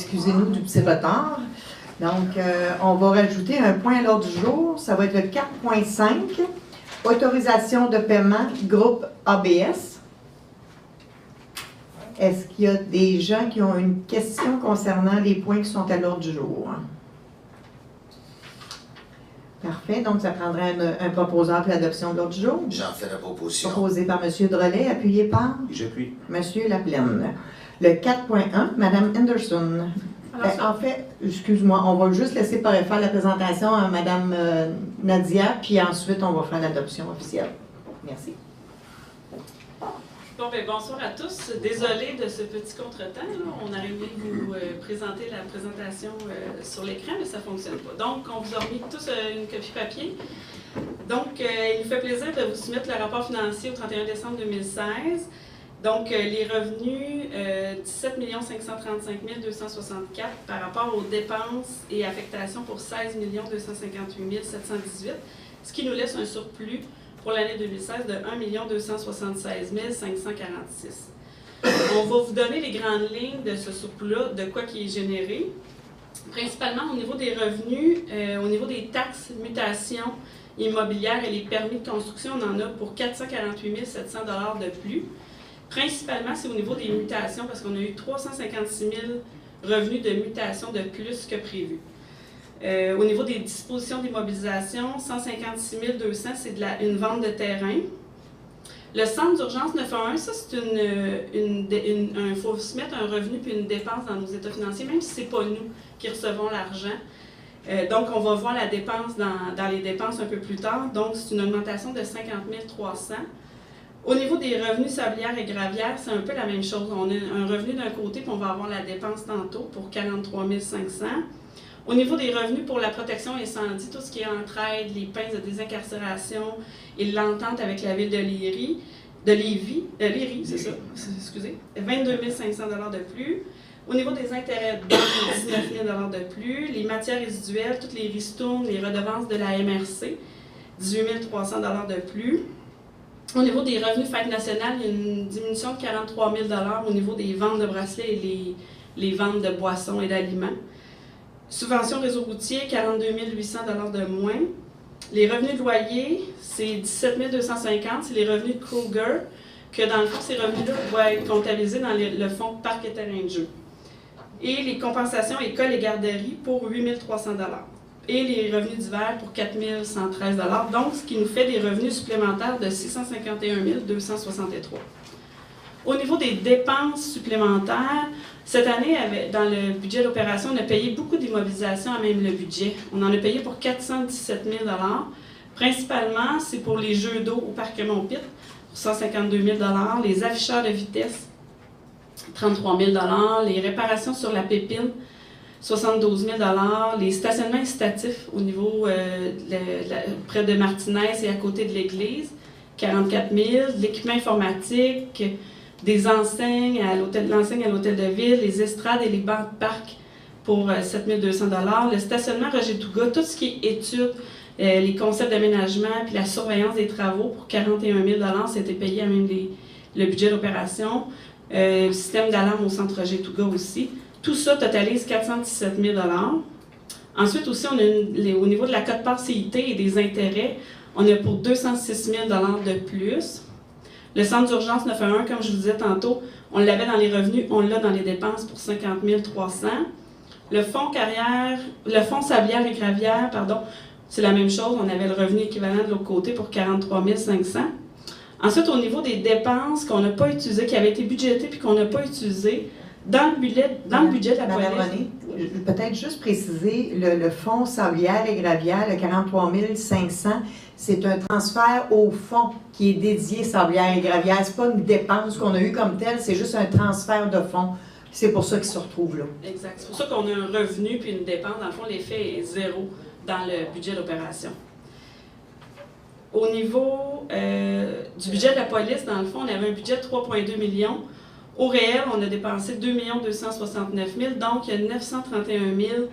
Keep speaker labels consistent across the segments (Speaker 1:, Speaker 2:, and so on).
Speaker 1: excusez-nous du petit retard. Donc, on va rajouter un point à l'ordre du jour. Ça va être le 4.5, autorisation de paiement groupe ABS. Est-ce qu'il y a des gens qui ont une question concernant les points qui sont à l'ordre du jour? Parfait. Donc, ça prendrait un proposeur pour l'adoption de l'ordre du jour.
Speaker 2: J'en fais la proposition.
Speaker 1: Proposé par M. Drolet, appuyé par
Speaker 3: J'appuie.
Speaker 1: M. Laplaine. Le 4.1, Mme Henderson. En fait, excuse-moi, on va juste laisser faire la présentation à Mme Nadia, puis ensuite, on va faire l'adoption officielle. Merci.
Speaker 4: Bon, ben, bonsoir à tous. Désolée de ce petit contretemps. Là. On a aimé vous présenter la présentation sur l'écran, mais ça ne fonctionne pas. Donc, on vous a remis tous une copie papier. Donc, il nous fait plaisir de vous soumettre le rapport financier au 31 décembre 2016. Donc, les revenus, 17 535 264 par rapport aux dépenses et affectations pour 16 258 718, ce qui nous laisse un surplus pour l'année 2016 de 1 276 546. On va vous donner les grandes lignes de ce surplus-là, de quoi qui est généré. Principalement au niveau des revenus, au niveau des taxes, mutations immobilières et les permis de construction, on en a pour 448 700 $ de plus. Principalement, c'est au niveau des mutations, parce qu'on a eu 356 000 revenus de mutation de plus que prévu. Au niveau des dispositions d'immobilisation, 156 200, c'est une vente de terrain. Le centre d'urgence 911, ça, c'est il faut se mettre un revenu puis une dépense dans nos états financiers, même si ce n'est pas nous qui recevons l'argent. Donc, on va voir la dépense dans les dépenses un peu plus tard. Donc, c'est une augmentation de 50 300. Au niveau des revenus sablières et gravières, c'est un peu la même chose. On a un revenu d'un côté, puis on va avoir la dépense tantôt pour 43 500. Au niveau des revenus pour la protection incendie, tout ce qui est entraide, les pinces de désincarcération et l'entente avec la ville de Léry, c'est ça, excusez, 22 500 $ de plus. Au niveau des intérêts de banque, 19 000 $ de plus. Les matières résiduelles, toutes les ristournes, les redevances de la MRC, 18 300 $ de plus. Au niveau des revenus fêtes nationales, il y a une diminution de 43 000 $ au niveau des ventes de bracelets et les ventes de boissons et d'aliments. Subvention réseau routier, 42 800 $ de moins. Les revenus de loyer, c'est 17 250, c'est les revenus de Kruger, que dans le fond, ces revenus-là doivent être comptabilisés dans le fonds parc et terrain de jeu. Et les compensations écoles et garderies pour 8 300 $. Et les revenus d'hiver pour 4 113 $. Donc, ce qui nous fait des revenus supplémentaires de 651 263. Au niveau des dépenses supplémentaires, cette année, dans le budget d'opération, on a payé beaucoup d'immobilisation à même le budget. On en a payé pour 417 000 $. Principalement, c'est pour les jeux d'eau au parc Montpitt, pour 152 000 $, les afficheurs de vitesse, 33 000 $, les réparations sur la Pépine, 72 000 $, les stationnements incitatifs au niveau près de Martinez et à côté de l'église, 44 000 $, l'équipement informatique, des enseignes à l'hôtel de ville, les estrades et les bancs de parc pour 7 200 $, le stationnement Roger Touga, tout ce qui est études, les concepts d'aménagement puis la surveillance des travaux pour 41 000 $, c'était payé à même le budget d'opération, le système d'alarme au centre Roger Touga aussi. Tout ça totalise 417 000 $. Ensuite aussi, on a au niveau de la quote-part CIT et des intérêts, on a pour 206 000 $ de plus. Le centre d'urgence 911, comme je vous disais tantôt, on l'avait dans les revenus, on l'a dans les dépenses pour 50 300. Le fonds sablière et gravière, c'est la même chose, on avait le revenu équivalent de l'autre côté pour 43 500. Ensuite, au niveau des dépenses qu'on n'a pas utilisées, qui avaient été budgétées puis qu'on n'a pas utilisées, dans le budget de la police.
Speaker 1: Madame René, peut-être juste préciser, le fonds sablière et gravière, le 43 500, c'est un transfert au fonds qui est dédié sablière et gravière. Ce n'est pas une dépense qu'on a eue comme telle, c'est juste un transfert de fonds. C'est pour ça qu'il se retrouve là.
Speaker 4: Exact. C'est pour ça qu'on a un revenu puis une dépense. Dans le fond, l'effet est zéro dans le budget d'opération. Au niveau du budget de la police, dans le fond, on avait un budget de 3,2 millions. Au réel, on a dépensé 2 269 000, donc il y a 931 000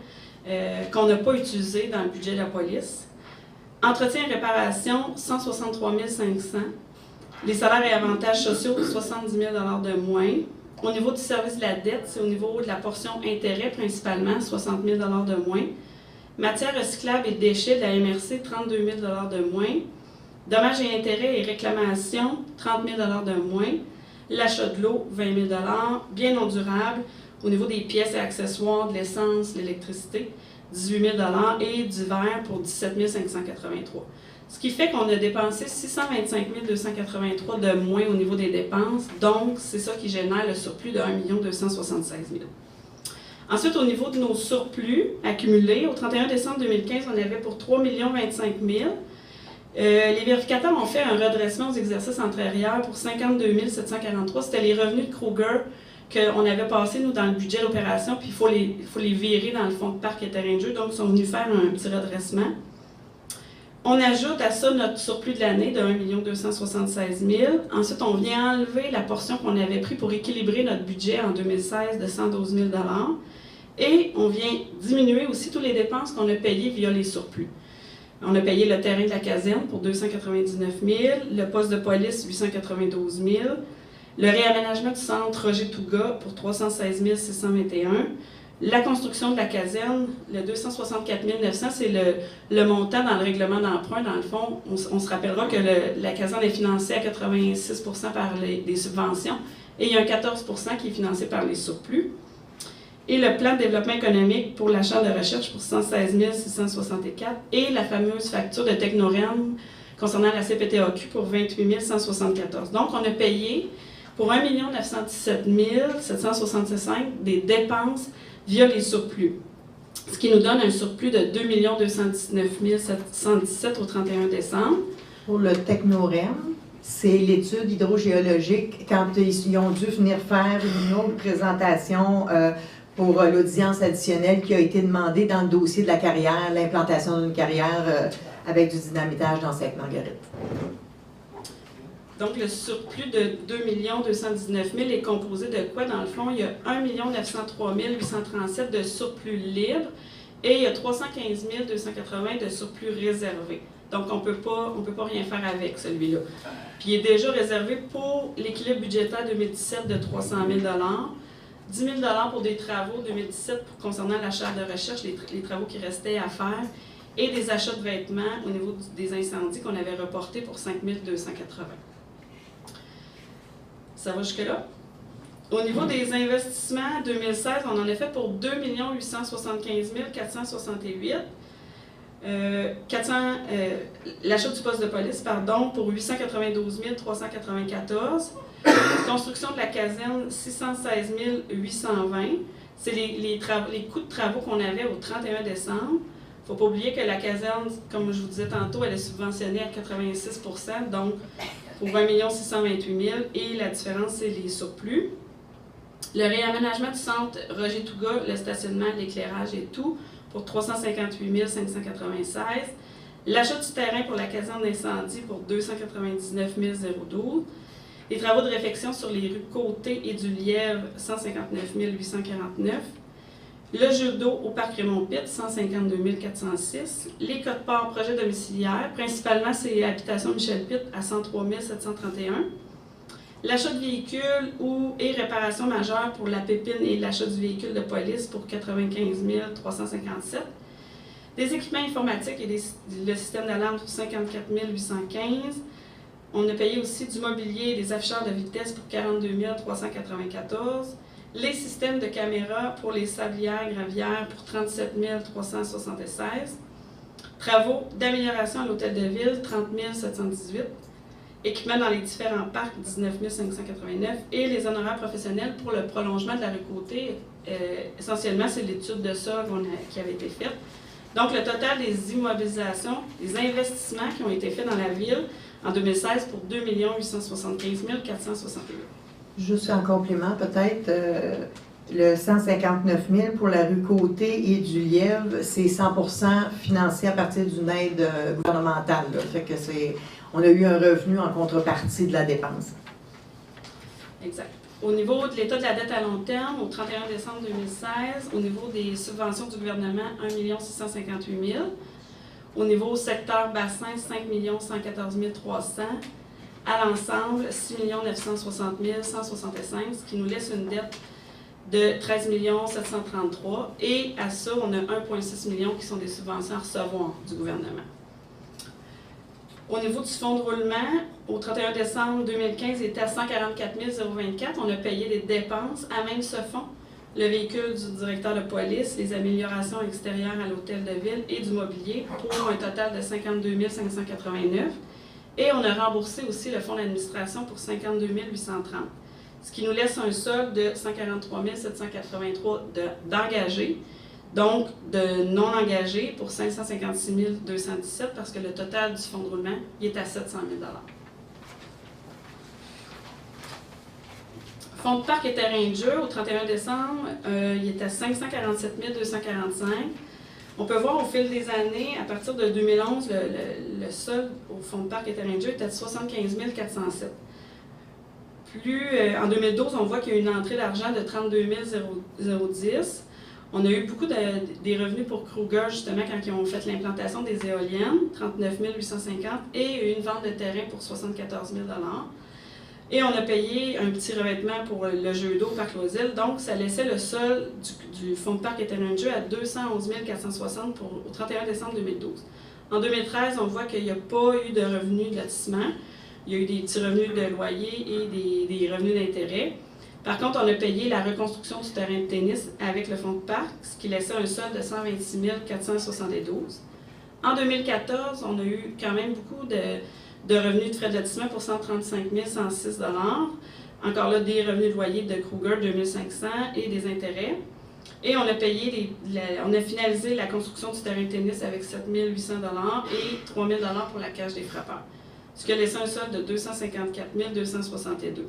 Speaker 4: qu'on n'a pas utilisé dans le budget de la police. Entretien et réparation, 163 500. Les salaires et avantages sociaux, 70 000 $ de moins. Au niveau du service de la dette, c'est au niveau de la portion intérêt principalement, 60 000 de moins. Matières recyclables et déchets de la MRC, 32 000 de moins. Dommages et intérêts et réclamations, 30 000 de moins. L'achat de l'eau, 20 000 biens non durables, au niveau des pièces et accessoires, de l'essence, l'électricité, 18 000 et du verre pour 17 583. Ce qui fait qu'on a dépensé 625 283 de moins au niveau des dépenses, donc c'est ça qui génère le surplus de 1 276 000. Ensuite, au niveau de nos surplus accumulés, au 31 décembre 2015, on avait pour 3 025 000. Les vérificateurs ont fait un redressement aux exercices antérieurs pour 52 743. C'était les revenus de Kruger qu'on avait passés, nous, dans le budget de l'opération, puis il faut les virer dans le fonds de parc et terrain de jeu, donc ils sont venus faire un petit redressement. On ajoute à ça notre surplus de l'année de 1 276 000. Ensuite, on vient enlever la portion qu'on avait prise pour équilibrer notre budget en 2016 de 112 000 et on vient diminuer aussi toutes les dépenses qu'on a payées via les surplus. On a payé le terrain de la caserne pour 299 000, le poste de police 892 000, le réaménagement du centre Roger Touga pour 316 621, la construction de la caserne, le 264 900, c'est le montant dans le règlement d'emprunt. Dans le fond, on se rappellera que la caserne est financée à 86 % par des subventions et il y a un 14 % qui est financé par les surplus. Et le plan de développement économique pour l'achat de recherche pour 116 664 et la fameuse facture de Technorem concernant la CPTAQ pour 28 174. Donc, on a payé pour 1 917 765 des dépenses via les surplus, ce qui nous donne un surplus de 2 219 717 au 31 décembre.
Speaker 1: Pour le Technorem, c'est l'étude hydrogéologique quand ils ont dû venir faire une autre présentation pour l'audience additionnelle qui a été demandée dans le dossier de la carrière, l'implantation d'une carrière avec du dynamitage dans Sainte-Marguerite. Donc, le surplus de 2 219 000 est composé de quoi? Dans le fond, il y a 1 903 837 de surplus libre et il y a 315 280 de surplus réservé. Donc, on peut pas rien faire avec celui-là. Puis, il est déjà réservé pour l'équilibre budgétaire 2017 de 300 000 10 000 pour des travaux 2017 concernant l'achat de recherche, les travaux qui restaient à faire, et des achats de vêtements au niveau des incendies qu'on avait reportés pour 5 280. Ça va jusque-là? Au niveau des investissements 2016, on en a fait pour 2 875 468. L'achat du poste de police, pour 892 394. Construction de la caserne, 616 820. C'est les coûts de travaux qu'on avait au 31 décembre. Il ne faut pas oublier que la caserne, comme je vous disais tantôt, elle est subventionnée à 86 %, donc pour 20 628 000, et la différence, c'est les surplus. Le réaménagement du centre Roger Touga, le stationnement, l'éclairage et tout, pour 358 596. L'achat du terrain pour la caserne d'incendie pour 299 012. Les travaux de réfection sur les rues Côté et du Lièvre, 159 849. Le jeu d'eau au parc Raymond-Pitt, 152 406. Les codes-parts projet domiciliaire, principalement c'est Habitation Michel-Pitt à 103 731. L'achat de véhicules et réparation majeure pour la Pépine et l'achat du véhicule de police pour 95 357. Des équipements informatiques et le système d'alarme pour 54 815. On a payé aussi du mobilier et des afficheurs de vitesse pour 42 394. Les systèmes de caméras pour les sablières gravières pour 37 376. Travaux d'amélioration à l'hôtel de ville, 30 718. Équipements dans les différents parcs, 19 589. Et les honoraires professionnels pour le prolongement de la rue Côté. Essentiellement, c'est l'étude de ça qui avait été faite. Donc, le total des immobilisations, des investissements qui ont été faits dans la ville en 2016 pour 2 875 461. Juste en complément, peut-être, le 159 000 pour la rue Côté et du Lièvre, c'est 100 % financé à partir d'une aide gouvernementale. Là. Fait que on a eu un revenu en contrepartie de la dépense.
Speaker 4: Exact. Au niveau de l'état de la dette à long terme, au 31 décembre 2016, au niveau des subventions du gouvernement, 1 658 000. Au niveau secteur bassin, 5 114 300. À l'ensemble, 6 960 165, ce qui nous laisse une dette de 13 733 et à ça, on a 1,6 million qui sont des subventions à recevoir du gouvernement. Au niveau du fonds de roulement, au 31 décembre 2015, il était à 144 024. On a payé des dépenses à même ce fonds, le véhicule du directeur de police, les améliorations extérieures à l'hôtel de ville et du mobilier pour un total de 52 589. Et on a remboursé aussi le fonds d'administration pour 52 830. Ce qui nous laisse un solde de 143 783 d'engagés, donc de non engagés pour 556 217 parce que le total du fonds de roulement il est à 700 000 $. Fonds de parc et terrain de jeu, au 31 décembre, il est à 547 245. On peut voir au fil des années, à partir de 2011, le solde au fonds de parc et terrain de jeu est à 75 407. En 2012, on voit qu'il y a eu une entrée d'argent de 32 010. On a eu beaucoup des revenus pour Kruger, justement, quand ils ont fait l'implantation des éoliennes, 39 850, et une vente de terrain pour 74 000 $. Et on a payé un petit revêtement pour le jeu d'eau au Parc Loisel. Donc, ça laissait le solde du fonds de parc et terrain de jeu à 211 460 au 31 décembre 2012. En 2013, on voit qu'il n'y a pas eu de revenus de lotissement. Il y a eu des petits revenus de loyer et des revenus d'intérêt. Par contre, on a payé la reconstruction du terrain de tennis avec le fonds de parc, ce qui laissait un solde de 126 472. En 2014, on a eu quand même beaucoup de revenus de frais de lotissement pour 135 106 $. Encore là, des revenus de loyer de Kruger, 2500 et des intérêts. Et on a payé, on a finalisé la construction du terrain de tennis avec 7 800 $ et 3 000 $ pour la cage des frappeurs, ce qui a laissé un solde de 254 262.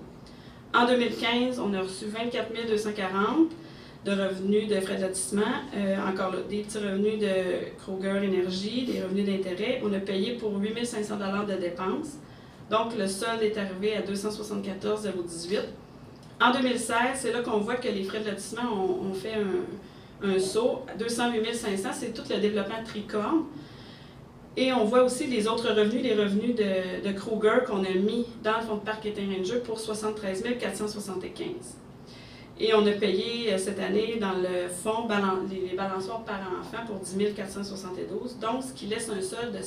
Speaker 4: En 2015, on a reçu 24 240 de revenus de frais de lotissement, encore là, des petits revenus de Kruger Énergie, des revenus d'intérêt. On a payé pour 8 500 $ de dépenses. Donc, le solde est arrivé à 274 018. En 2016, c'est là qu'on voit que les frais de lotissement ont fait un saut. 208 500, c'est tout le développement de Tricorne. Et on voit aussi les autres revenus, les revenus de Kruger qu'on a mis dans le fonds de parc et terrain de jeu pour 73 475. Et on a payé cette année dans le fonds les balançoires par enfant pour 10 472, donc ce qui laisse un solde de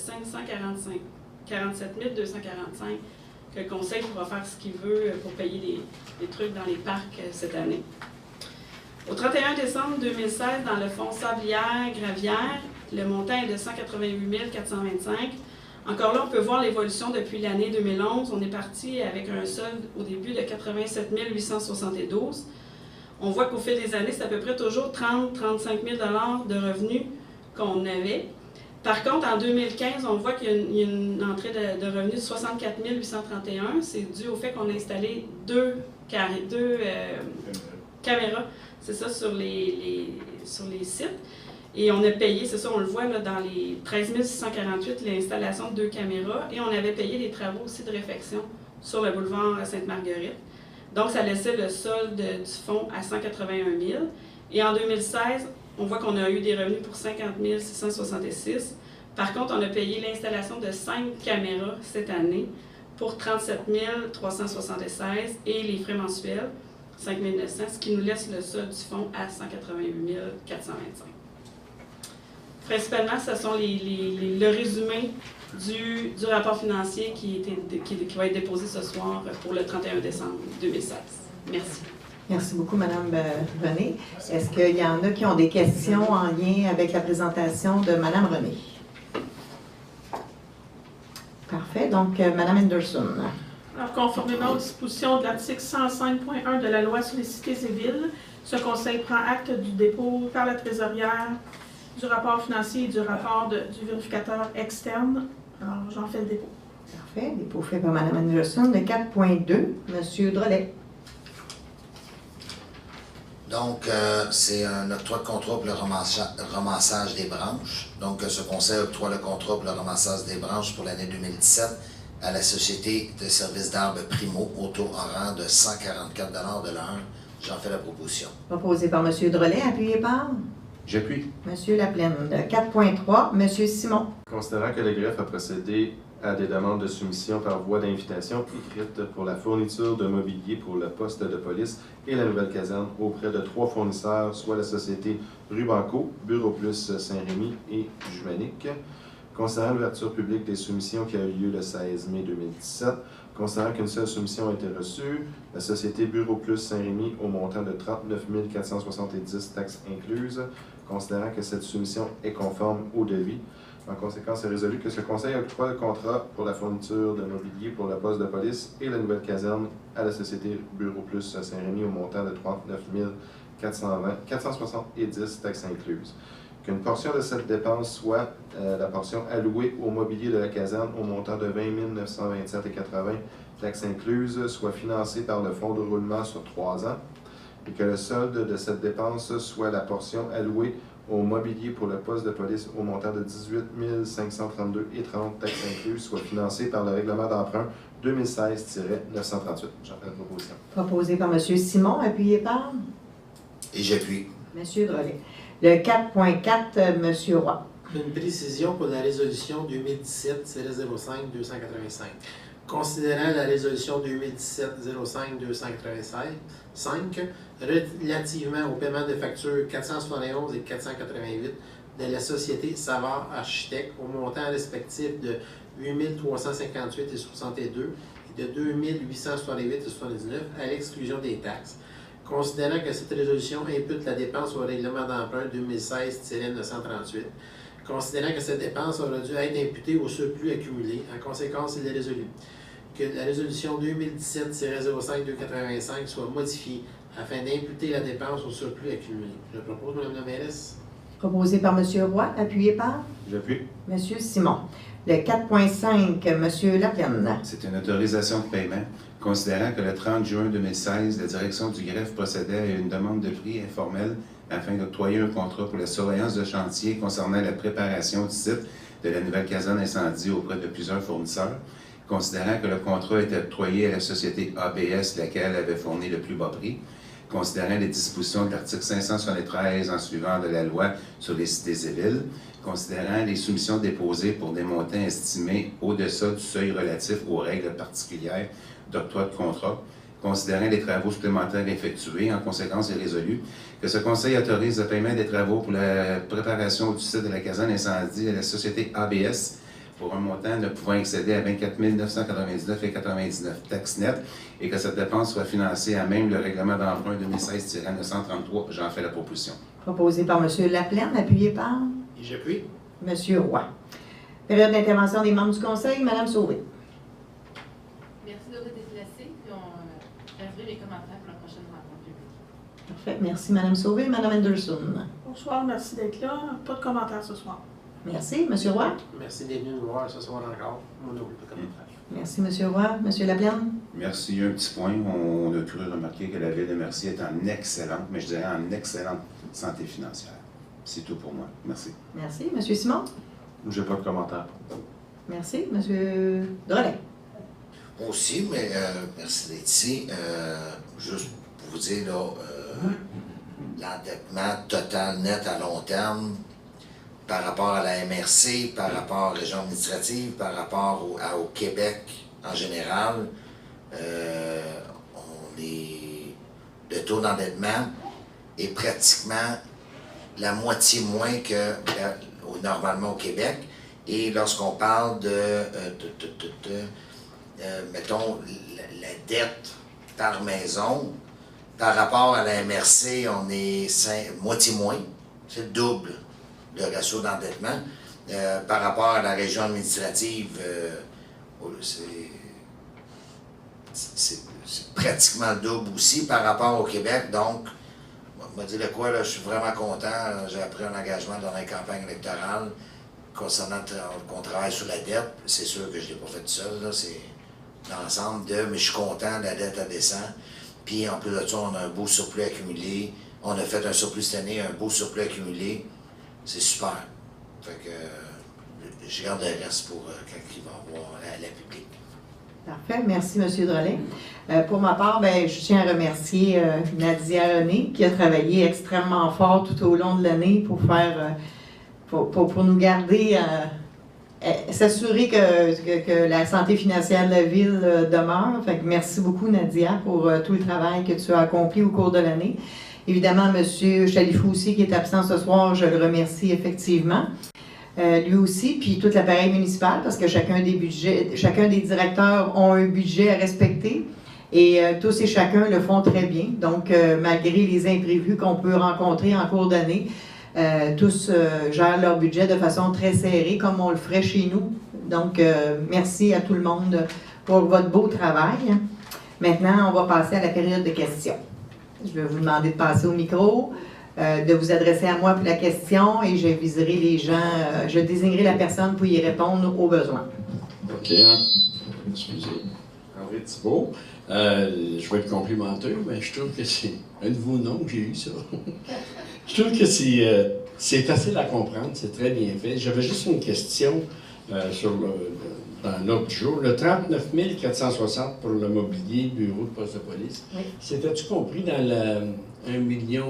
Speaker 4: 47 245 que le conseil pourra faire ce qu'il veut pour payer les trucs dans les parcs cette année. Au 31 décembre 2016, dans le fonds Sablière-Gravière, le montant est de 188 425. Encore là, on peut voir l'évolution depuis l'année 2011. On est parti avec un solde au début de 87 872. On voit qu'au fil des années, c'est à peu près toujours 30-35 000 $ de revenus qu'on avait. Par contre, en 2015, on voit qu'il y a une entrée de revenus de 64 831. C'est dû au fait qu'on a installé deux caméras, c'est ça, sur les sites. Et on a payé, c'est ça, on le voit là, dans les 13 648, l'installation de 2 caméras. Et on avait payé des travaux aussi de réfection sur le boulevard Sainte-Marguerite. Donc, ça laissait le solde du fonds à 181 000. Et en 2016, on voit qu'on a eu des revenus pour 50 666. Par contre, on a payé l'installation de 5 caméras cette année pour 37 376 et les frais mensuels, 5 900, ce qui nous laisse le solde du fonds à 188 425. Principalement, ce sont le résumé du rapport financier qui va être déposé ce soir pour le 31 décembre 2016. Merci.
Speaker 1: Merci beaucoup, Mme René. Est-ce qu'il y en a qui ont des questions en lien avec la présentation de Mme René? Parfait. Donc, Mme Henderson.
Speaker 2: Alors, conformément aux dispositions de l'article 105.1 de la loi sur les cités et villes, ce conseil prend acte du dépôt par la trésorière du rapport financier et du rapport du vérificateur externe. Alors, j'en fais le dépôt.
Speaker 1: Parfait. Dépôt fait par Mme Anderson. Le 4.2, M. Drolet.
Speaker 3: Donc, c'est un octroi de contrat pour le ramassage des branches. Donc, ce conseil octroie le contrat pour le ramassage des branches pour l'année 2017 à la Société de services d'arbres Primo au taux horaire de 144 $ de l'heure. J'en fais la proposition.
Speaker 1: Proposé par M. Drolet, appuyé par?
Speaker 5: J'appuie.
Speaker 1: M. Laplaine. 4.3, M. Simon.
Speaker 5: Considérant que le greffe a procédé à des demandes de soumission par voie d'invitation écrite pour la fourniture de mobilier pour le poste de police et la nouvelle caserne auprès de 3 fournisseurs, soit la société Rubanco, Bureau Plus Saint-Rémy et Jumanic. Considérant l'ouverture publique des soumissions qui a eu lieu le 16 mai 2017, considérant qu'une seule soumission a été reçue, la société Bureau Plus Saint-Rémy au montant de 39 470 taxes incluses, considérant que cette soumission est conforme au devis. En conséquence, c'est résolu que ce conseil octroie le contrat pour la fourniture de mobilier pour le poste de police et la nouvelle caserne à la société Bureau Plus Saint-Rémy au montant de 39 470 taxes incluses. Qu'une portion de cette dépense soit la portion allouée au mobilier de la caserne au montant de 20 927,80 taxes incluses soit financée par le fonds de roulement sur 3 ans et que le solde de cette dépense soit la portion allouée au mobilier pour le poste de police au montant de 18 532,30 taxes incluses soit financé par le règlement d'emprunt 2016-938. J'en fais la proposition.
Speaker 1: Proposé par M. Simon, appuyé par
Speaker 3: Et j'appuie.
Speaker 1: M. Drolet. Le 4.4, M. Roy.
Speaker 6: Une précision pour la résolution 2017-05-285. Considérant la résolution 2017-05-285 relativement au paiement de factures 471 et 488 de la société Savard Architectes au montant respectif de 8 358,62 et de 2 868,79 à l'exclusion des taxes. Considérant que cette résolution impute la dépense au règlement d'emprunt 2016-938, considérant que cette dépense aurait dû être imputée au surplus accumulé, en conséquence, il est résolu que la résolution 2017-05-285 soit modifiée afin d'imputer la dépense au surplus accumulé. Je propose, Mme la mairesse.
Speaker 1: Proposé par M. Roy, appuyé par
Speaker 5: J'appuie.
Speaker 1: M. Simon. Le 4.5, M. Laplaine.
Speaker 7: C'est une autorisation de paiement. Considérant que le 30 juin 2016, la direction du greffe procédait à une demande de prix informelle afin d'octroyer un contrat pour la surveillance de chantier concernant la préparation du site de la nouvelle caserne incendie auprès de plusieurs fournisseurs, considérant que le contrat était octroyé à la société ABS, laquelle avait fourni le plus bas prix, considérant les dispositions de l'article 573 en suivant de la loi sur les cités civiles, considérant les soumissions déposées pour des montants estimés au-deçà du seuil relatif aux règles particulières d'octroi de contrat, considérant les travaux supplémentaires effectués, en conséquence est résolu que ce conseil autorise le paiement des travaux pour la préparation du site de la caserne incendie à la société ABS pour un montant ne pouvant excéder à 24 999,99 taxes nettes et que cette dépense soit financée à même le règlement d'emprunt 2016-933. J'en fais la proposition.
Speaker 1: Proposé par M. Laplaine, appuyé par
Speaker 6: Et j'appuie.
Speaker 1: M. Roy. Période d'intervention des membres du Conseil, Mme Sauvé.
Speaker 8: Merci de vous déplacer. Puis on ferait les commentaires pour la prochaine rencontre publique.
Speaker 1: Parfait. Merci, Mme Sauvé. Mme Anderson.
Speaker 2: Bonsoir, merci d'être là. Pas de commentaires ce soir.
Speaker 1: Merci. M. Roy.
Speaker 6: Merci d'être venu nous voir ce soir encore. Mon oubli de commentaire.
Speaker 1: Merci, M. Roy. M. Laplaine.
Speaker 7: Merci. Un petit point. On a cru remarquer que la ville de Mercier est en excellente, mais je dirais en excellente santé financière. C'est tout pour moi. Merci.
Speaker 1: Merci. M. Simon.
Speaker 5: J'ai pas de commentaire.
Speaker 1: Merci. M. Drolet.
Speaker 3: Moi aussi, mais merci d'être ici. Juste pour vous dire, là, l'endettement total net à long terme, par rapport à la MRC, par rapport à la région administrative, par rapport au Québec en général, le taux d'endettement est pratiquement la moitié moins que normalement au Québec. Et lorsqu'on parle mettons, la dette par maison, par rapport à la MRC, on est moitié moins, c'est le double. Le ratio d'endettement. Par rapport à la région administrative, c'est pratiquement le double aussi par rapport au Québec. Donc, je me dis le quoi, là, je suis vraiment content. J'ai pris un engagement dans la campagne électorale concernant qu'on travaille sur la dette. C'est sûr que je ne l'ai pas fait tout seul, là, c'est l'ensemble mais je suis content, la dette elle descend. Puis en plus de ça, on a un beau surplus accumulé. On a fait un surplus cette année, un beau surplus accumulé. C'est super. Fait que je garde le reste pour quand il va avoir la public.
Speaker 1: Parfait. Merci, M. Drolet. Pour ma part, je tiens à remercier Nadia René qui a travaillé extrêmement fort tout au long de l'année pour faire pour nous garder s'assurer que la santé financière de la ville demeure. Fait que merci beaucoup, Nadia, pour tout le travail que tu as accompli au cours de l'année. Évidemment, M. Chalifou aussi, qui est absent ce soir, je le remercie effectivement. Lui aussi, puis tout l'appareil municipal, parce que chacun des directeurs ont un budget à respecter. Et tous et chacun le font très bien. Donc, malgré les imprévus qu'on peut rencontrer en cours d'année, tous gèrent leur budget de façon très serrée, comme on le ferait chez nous. Donc, merci à tout le monde pour votre beau travail. Maintenant, on va passer à la période de questions. Je vais vous demander de passer au micro, de vous adresser à moi pour la question, et je viserai les gens, je désignerai la personne pour y répondre aux besoins.
Speaker 9: OK. Excusez. Henri Thibault. Je vais être complimenteux, mais je trouve que c'est un nouveau nom que j'ai eu, ça. Je trouve que c'est facile à comprendre, c'est très bien fait. J'avais juste une question dans l'ordre du jour. Le 39 460 pour le mobilier bureau de poste de police,
Speaker 1: oui.
Speaker 9: C'était-tu compris dans le 1 million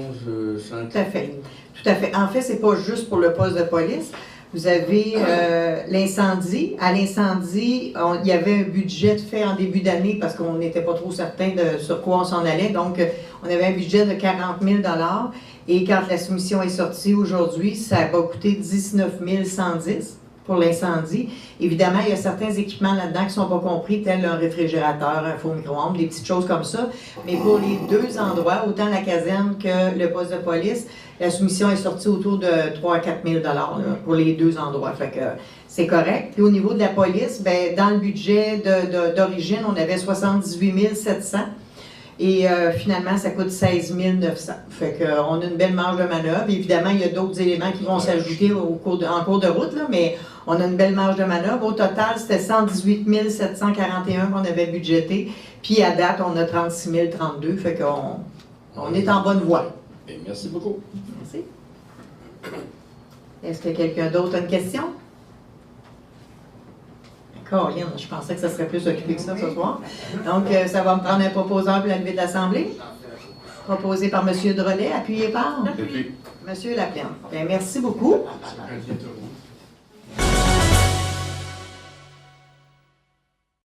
Speaker 9: 100
Speaker 1: Tout à fait. Tout à fait. En fait, c'est pas juste pour le poste de police. Vous avez l'incendie. À l'incendie, il y avait un budget fait en début d'année parce qu'on n'était pas trop certain de sur quoi on s'en allait. Donc, on avait un budget de 40 000 $. Et quand la soumission est sortie aujourd'hui, ça va coûter 19 110 pour l'incendie. Évidemment, il y a certains équipements là-dedans qui ne sont pas compris, tels un réfrigérateur, un four micro-ondes, des petites choses comme ça. Mais pour les deux endroits, autant la caserne que le poste de police, la soumission est sortie autour de 3 à 4 000 $ pour les deux endroits. Fait que c'est correct. Puis au niveau de la police, ben, dans le budget d'origine, on avait 78 700. Et finalement, ça coûte 16 900. Fait qu'on a une belle marge de manœuvre. Évidemment, il y a d'autres éléments qui vont s'ajouter en cours de route, là, mais on a une belle marge de manœuvre. Au total, c'était 118 741 qu'on avait budgété. Puis à date, on a 36 032. Fait qu'on est en bonne voie.
Speaker 9: Bien, merci beaucoup.
Speaker 1: Merci. Est-ce que quelqu'un d'autre a une question? Caroline, je pensais que ça serait plus occupé que ça ce soir. Donc, ça va me prendre un proposeur pour la levée de l'Assemblée. Proposé par M. Drolet, appuyé par
Speaker 9: Depuis.
Speaker 1: M. Laplaine. Bien, merci beaucoup.